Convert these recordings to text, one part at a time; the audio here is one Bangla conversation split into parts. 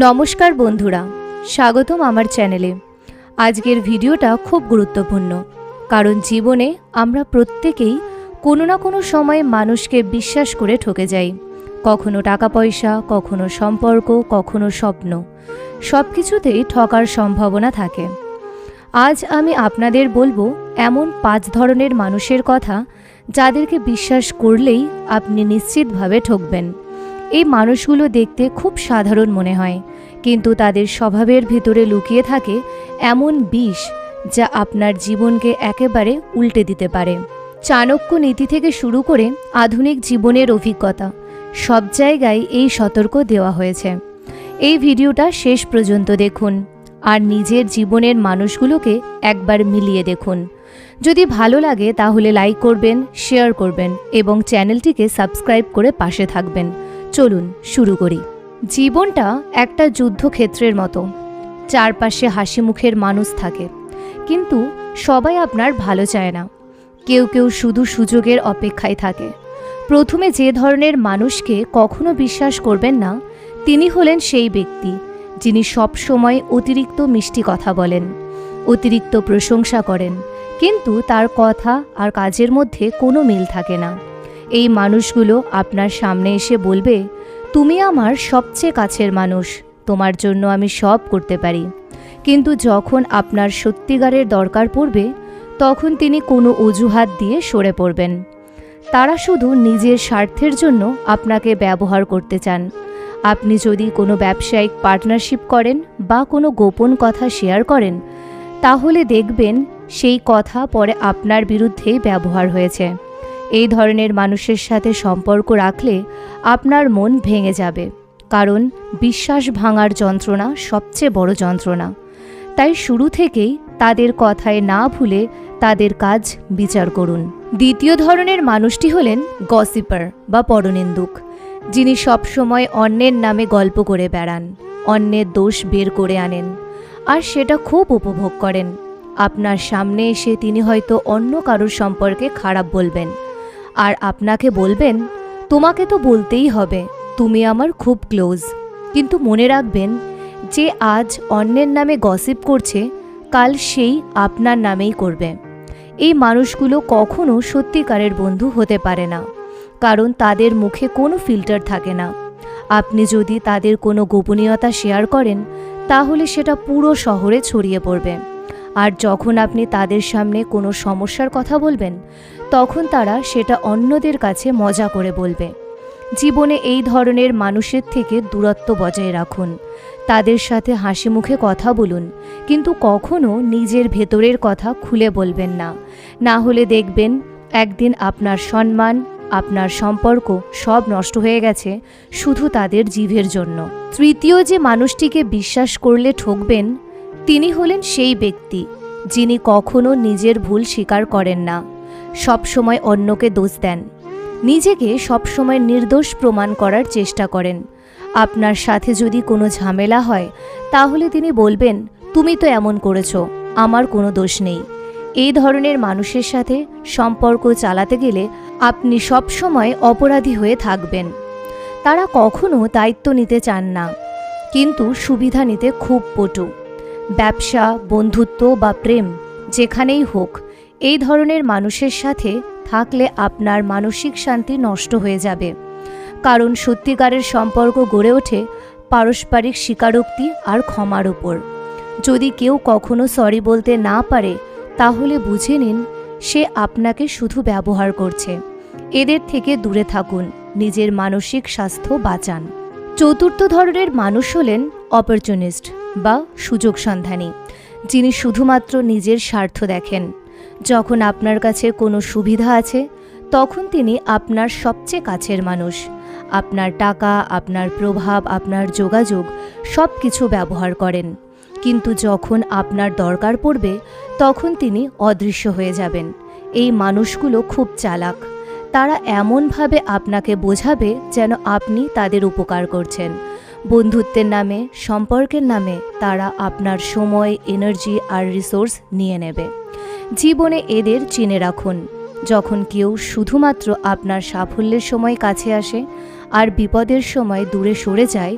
নমস্কার বন্ধুরা, স্বাগতম আমার চ্যানেলে। আজকের ভিডিওটা খুব গুরুত্বপূর্ণ, কারণ জীবনে আমরা প্রত্যেকেই কোনো না কোনো সময় মানুষকে বিশ্বাস করে ঠকে যাই। কখনো টাকা পয়সা, কখনো সম্পর্ক, কখনো স্বপ্ন, সব কিছুতেই ঠকার সম্ভাবনা থাকে। আজ আমি আপনাদের বলবো এমন 5 ধরনের মানুষের কথা যাদেরকে বিশ্বাস করলেই আপনি নিশ্চিতভাবে ঠকবেন। এই মানুষগুলো দেখতে খুব সাধারণ মনে হয়, কিন্তু তাদের স্বভাবের ভিতরে লুকিয়ে থাকে এমন বিষ যা আপনার জীবনকে একেবারে উল্টে দিতে পারে। চাণক্য নীতি থেকে শুরু করে আধুনিক জীবনের অভিজ্ঞতা, সব জায়গায় এই সতর্ক দেওয়া হয়েছে। এই ভিডিওটা শেষ পর্যন্ত দেখুন আর নিজের জীবনের মানুষগুলোকে একবার মিলিয়ে দেখুন। যদি ভালো লাগে তাহলে লাইক করবেন, শেয়ার করবেন এবং চ্যানেলটিকে সাবস্ক্রাইব করে পাশে থাকবেন। চলুন শুরু করি। জীবনটা একটা যুদ্ধক্ষেত্রের মতো। চারপাশে হাসি মুখের মানুষ থাকে, কিন্তু সবাই আপনার ভালো চায় না। কেউ কেউ শুধু সুযোগের অপেক্ষায় থাকে। প্রথমে যে ধরনের মানুষকে কখনো বিশ্বাস করবেন না, তিনি হলেন সেই ব্যক্তি যিনি সব সময় অতিরিক্ত মিষ্টি কথা বলেন, অতিরিক্ত প্রশংসা করেন, কিন্তু তার কথা আর কাজের মধ্যে কোনো মিল থাকে না। এই মানুষগুলো আপনার সামনে এসে বলবে, তুমি আমার সবচেয়ে কাছের মানুষ, তোমার জন্য আমি সব করতে পারি। কিন্তু যখন আপনার সত্যিকারের দরকার পড়বে, তখন তিনি কোনো অজুহাত দিয়ে সরে পড়বেন। তারা শুধু নিজের স্বার্থের জন্য আপনাকে ব্যবহার করতে চান। আপনি যদি কোনো ব্যবসায়িক পার্টনারশিপ করেন বা কোনো গোপন কথা শেয়ার করেন, তাহলে দেখবেন সেই কথা পরে আপনার বিরুদ্ধেই ব্যবহার হয়েছে। এই ধরনের মানুষের সাথে সম্পর্ক রাখলে আপনার মন ভেঙে যাবে, কারণ বিশ্বাস ভাঙার যন্ত্রণা সবচেয়ে বড় যন্ত্রণা। তাই শুরু থেকেই তাদের কথায় না ভুলে তাদের কাজ বিচার করুন। দ্বিতীয় ধরনের মানুষটি হলেন গসিপার বা পরনিন্দুক, যিনি সবসময় অন্যের নামে গল্প করে বেড়ান, অন্যের দোষ বের করে আনেন আর সেটা খুব উপভোগ করেন। আপনার সামনে এসে তিনি হয়তো অন্য কারোর সম্পর্কে খারাপ বলবেন আর আপনাকে বলবেন, তোমাকে তো বলতেই হবে, তুমি আমার খুব ক্লোজ। কিন্তু মনে রাখবেন, যে আজ অন্যের নামে গসিপ করছে, কাল সেই আপনার নামেই করবে। এই মানুষগুলো কখনো সত্যিকারের বন্ধু হতে পারে না, কারণ তাদের মুখে কোনো ফিল্টার থাকে না। আপনি যদি তাদের কোনো গোপনীয়তা শেয়ার করেন, তাহলে সেটা পুরো শহরে ছড়িয়ে পড়বে। আর যখন আপনি তাদের সামনে কোনো সমস্যার কথা বলবেন, তখন তারা সেটা অন্যদের কাছে মজা করে বলবে। জীবনে এই ধরনের মানুষের থেকে দূরত্ব বজায় রাখুন। তাদের সাথে হাসি মুখে কথা বলুন, কিন্তু কখনো নিজের ভেতরের কথা খুলে বলবেন না। না হলে দেখবেন একদিন আপনার সম্মান, আপনার সম্পর্ক সব নষ্ট হয়ে গেছে শুধু তাদের জিভের জন্য। তৃতীয় যে মানুষটিকে বিশ্বাস করলে ঠকবেন, তিনি হলেন সেই ব্যক্তি যিনি কখনো নিজের ভুল স্বীকার করেন না, সবসময় অন্যকে দোষ দেন, নিজেকে সবসময় নির্দোষ প্রমাণ করার চেষ্টা করেন। আপনার সাথে যদি কোনো ঝামেলা হয়, তাহলে তিনি বলবেন, তুমি তো এমন করেছো, আমার কোনো দোষ নেই। এই ধরনের মানুষের সাথে সম্পর্ক চালাতে গেলে আপনি সবসময় অপরাধী হয়ে থাকবেন। তারা কখনো দায়িত্ব নিতে চান না, কিন্তু সুবিধা নিতে খুব পটু। ব্যবসা, বন্ধুত্ব বা প্রেম, যেখানেই হোক, এই ধরনের মানুষের সাথে থাকলে আপনার মানসিক শান্তি নষ্ট হয়ে যাবে। কারণ সত্যিকারের সম্পর্ক গড়ে ওঠে পারস্পরিক স্বীকারোক্তি আর ক্ষমার উপর। যদি কেউ কখনো সরি বলতে না পারে, তাহলে বুঝে নিন সে আপনাকে শুধু ব্যবহার করছে। এদের থেকে দূরে থাকুন, নিজের মানসিক স্বাস্থ্য বাঁচান। চতুর্থ ধরনের মানুষ হলেন অপরচুনিস্ট বা সুযোগ সন্ধানী, যিনি শুধুমাত্র নিজের স্বার্থ দেখেন। যখন আপনার কাছে কোনো সুবিধা আছে, তখন তিনি আপনার সবচেয়ে কাছের মানুষ। আপনার টাকা, আপনার প্রভাব, আপনার যোগাযোগ সব কিছু ব্যবহার করেন, কিন্তু যখন আপনার দরকার পড়বে, তখন তিনি অদৃশ্য হয়ে যাবেন। এই মানুষগুলো খুব চালাক। তারা এমনভাবে আপনাকে বোঝাবে যেন আপনি তাদের উপকার করছেন। বন্ধুত্বের নামে, সম্পর্কের নামে তারা আপনার সময়, এনার্জি আর রিসোর্স নিয়ে নেবে। জীবনে এদের চিনে রাখুন। যখন কেউ শুধুমাত্র আপনার সাফল্যের সময় কাছে আসে আর বিপদের সময় দূরে সরে যায়,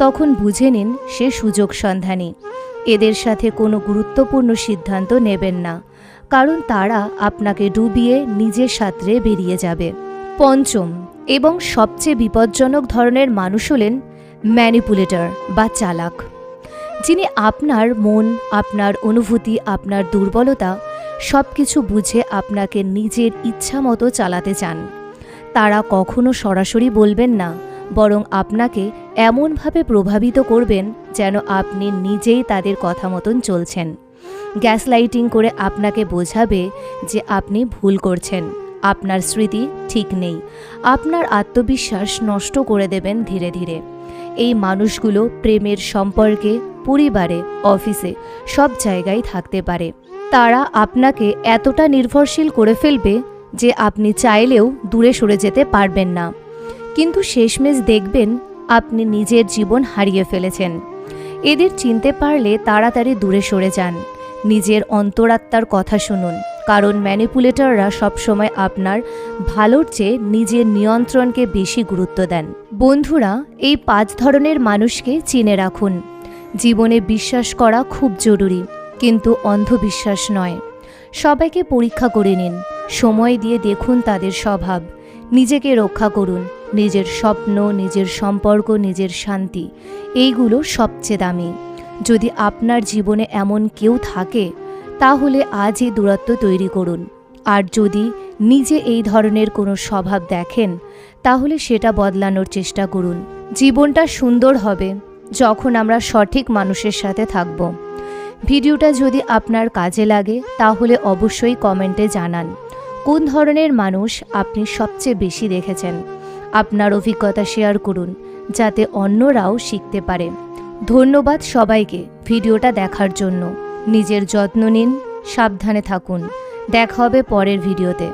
তখন বুঝে নিন সে সুযোগ সন্ধানী। এদের সাথে কোনো গুরুত্বপূর্ণ সিদ্ধান্ত নেবেন না, কারণ তারা আপনাকে ডুবিয়ে নিজের সাঁতরে বেরিয়ে যাবে। পঞ্চম এবং সবচেয়ে বিপজ্জনক ধরনের মানুষ হলেন ম্যানিপুলেটর বা চালাক, যিনি আপনার মন, আপনার অনুভূতি, আপনার দুর্বলতা সব কিছু বুঝে আপনাকে নিজের ইচ্ছা মতো চালাতে চান। তারা কখনো সরাসরি বলবেন না, বরং আপনাকে এমনভাবে প্রভাবিত করবেন যেন আপনি নিজেই তাদের কথা মতন চলছেন। গ্যাসলাইটিং করে আপনাকে বোঝাবে যে আপনি ভুল করছেন, আপনার স্মৃতি ঠিক নেই, আপনার আত্মবিশ্বাস নষ্ট করে দেবেন ধীরে ধীরে। এই মানুষগুলো প্রেমের সম্পর্কে, পরিবারে, অফিসে সব জায়গায় থাকতে পারে। তারা আপনাকে এতটা নির্ভরশীল করে ফেলবে যে আপনি চাইলেও দূরে সরে যেতে পারবেন না, কিন্তু শেষমেশ দেখবেন আপনি নিজের জীবন হারিয়ে ফেলেছেন। এদের চিনতে পারলে তাড়াতাড়ি দূরে সরে যান। নিজের অন্তরাত্মার কথা শুনুন, কারণ ম্যানিপুলেটররা সবসময় আপনার ভালোর চেয়ে নিজের নিয়ন্ত্রণকে বেশি গুরুত্ব দেন। বন্ধুরা, এই 5 ধরনের মানুষকে চিনে রাখুন। জীবনে বিশ্বাস করা খুব জরুরি, কিন্তু অন্ধবিশ্বাস নয়। সবাইকে পরীক্ষা করে নিন, সময় দিয়ে দেখুন তাদের স্বভাব। নিজেকে রক্ষা করুন। নিজের স্বপ্ন, নিজের সম্পর্ক, নিজের শান্তি, এইগুলো সবচেয়ে দামি। যদি আপনার জীবনে এমন কেউ থাকে, তাহলে আজই দূরত্ব তৈরি করুন। আর যদি নিজে এই ধরনের কোনো স্বভাব দেখেন, তাহলে সেটা বদলানোর চেষ্টা করুন। জীবনটা সুন্দর হবে যখন আমরা সঠিক মানুষের সাথে থাকব। ভিডিওটা যদি আপনার কাজে লাগে, তাহলে অবশ্যই কমেন্টে জানান কোন ধরনের মানুষ আপনি সবচেয়ে বেশি দেখেছেন। আপনার অভিজ্ঞতা শেয়ার করুন, যাতে অন্যরাও শিখতে পারে। ধন্যবাদ সবাইকে ভিডিওটা দেখার জন্য। নিজের যত্ন নিন, সাবধানে থাকুন। দেখা হবে পরের ভিডিওতে।